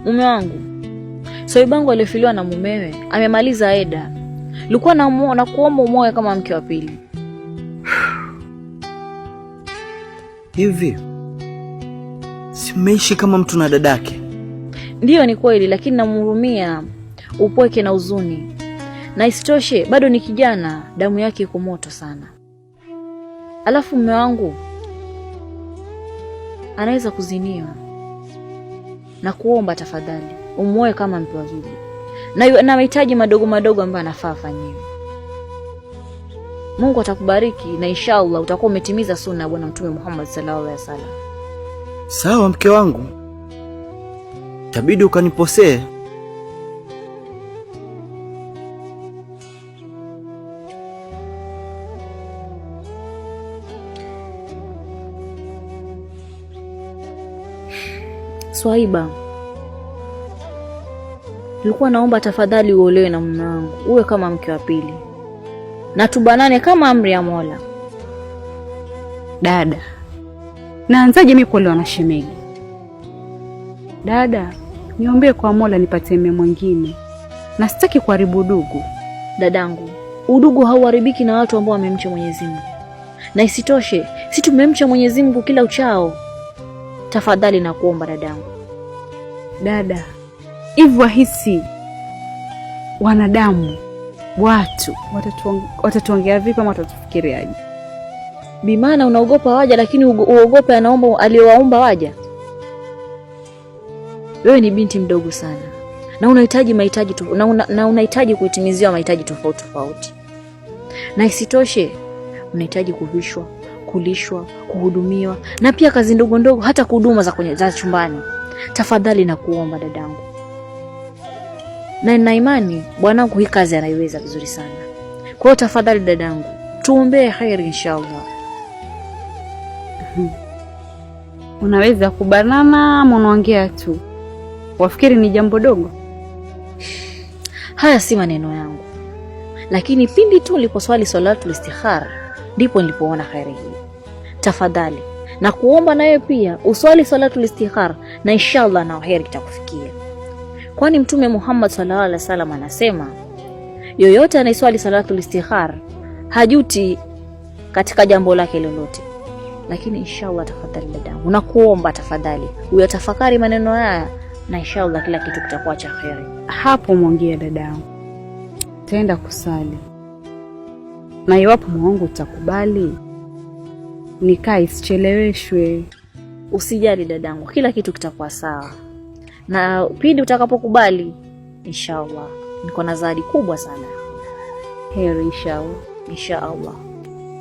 Mume wangu, Soibangu aliyefiliwa na mumewe amemaliza eda. Nilikuwa na kuomba umoe kama mke wa pili. Hivi simeishi kama mtu na dadake? Ndiyo, ni kweli, lakini namhurumia upweke na huzuni. Na isitoshe bado ni kijana, damu yake iko moto sana. Alafu mume wangu anaweza kuziniwa. Na kuomba tafadhali umoe kama mke wa pili. Na mahitaji madogo madogo ambayo anafaa afanyiwe. Mungu atakubariki na inshallah utakuwa umetimiza sunna ya Bwana Mtume Muhammad sallallahu alaihi wasallam. Sawa mke wangu. Itabidi ukaniposee. Swaiba, nilikuwa naomba tafadhali uolewe na mume wangu, uwe kama mke wa pili. Na tubanane kama amri ya Mola. Dada, naanzaje mimi kuolewa na shemeji? Dada, niombee kwa Mola nipate mume mwingine. Na sitaki kuharibu udugu. Dadangu, udugu hauharibiki na watu ambao wamemcha Mwenyezi Mungu. Na isitoshe, si tumemcha Mwenyezi Mungu kila uchao. Tafadhali na kuomba dadangu. Dada, hivyo wahisi wanadamu watu watatuongea vipi ama watatufikiriaje? Bimaana unaogopa waja lakini uogope anaomba aliyowaomba waja. Wewe ni binti mdogo sana na unahitaji mahitaji na unahitaji kuitimiziwa mahitaji tofauti tofauti. Na isitoshe unahitaji kuvishwa, kulishwa, kuhudumiwa na pia kazi ndogo ndogo, hata kuhuduma za chumbani. Tafadhali na kuomba dadangu. Na nina imani bwanangu hii kazi anaiweza vizuri sana. Kwa hiyo tafadhali dadangu, tuombee khair inshallah. Unaweza kubanana ama unaongea tu? Wafikiri ni jambo dogo? Haya si maneno yangu. Lakini pindi tu niliposwali salatul istikhara ndipo nilipoona khairi hii. Tafadhali na kuomba nawe pia uswali salatul istikhara na inshallah na khairi itakufikia. Kwani Mtume Muhammad sallallahu alaihi wasallam anasema yoyote anayeswali salatul istikhara hajuti katika jambo lake lolote. Lakini inshallah tafadhali dadangu, na kuomba tafadhali uyatafakari maneno haya na inshallah kila kitu kitakuwa cha khairi. Hapo mwongea dadangu. Taenda kusali. Na iwapo Mungu utakubali nikae isicheleweshwe. Usijali dadangu, kila kitu kitakuwa sawa. Na pindi utakapokubali inshallah niko na zawadi kubwa sana. Heri inshallah. Inshallah.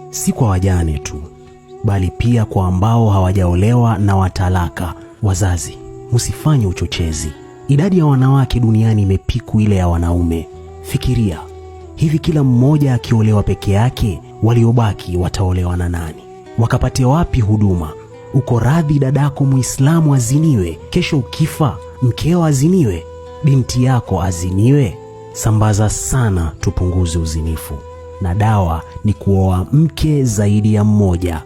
Si kwa wajane tu, bali pia kwa ambao hawajaolewa na watalaka. Wazazi, msifanye uchochezi. Idadi ya wanawake duniani imepiku ile ya wanaume. Fikiria, hivi kila mmoja akiolewa peke yake, waliobaki wataolewa na nani? Wakapate wapi huduma? Uko radhi dadako Muislamu aziniwe, kesho ukifa mkeo aziniwe, binti yako aziniwe? Sambaza sana tupunguze uzinifu. Na dawa ni kuoa mke zaidi ya mmoja.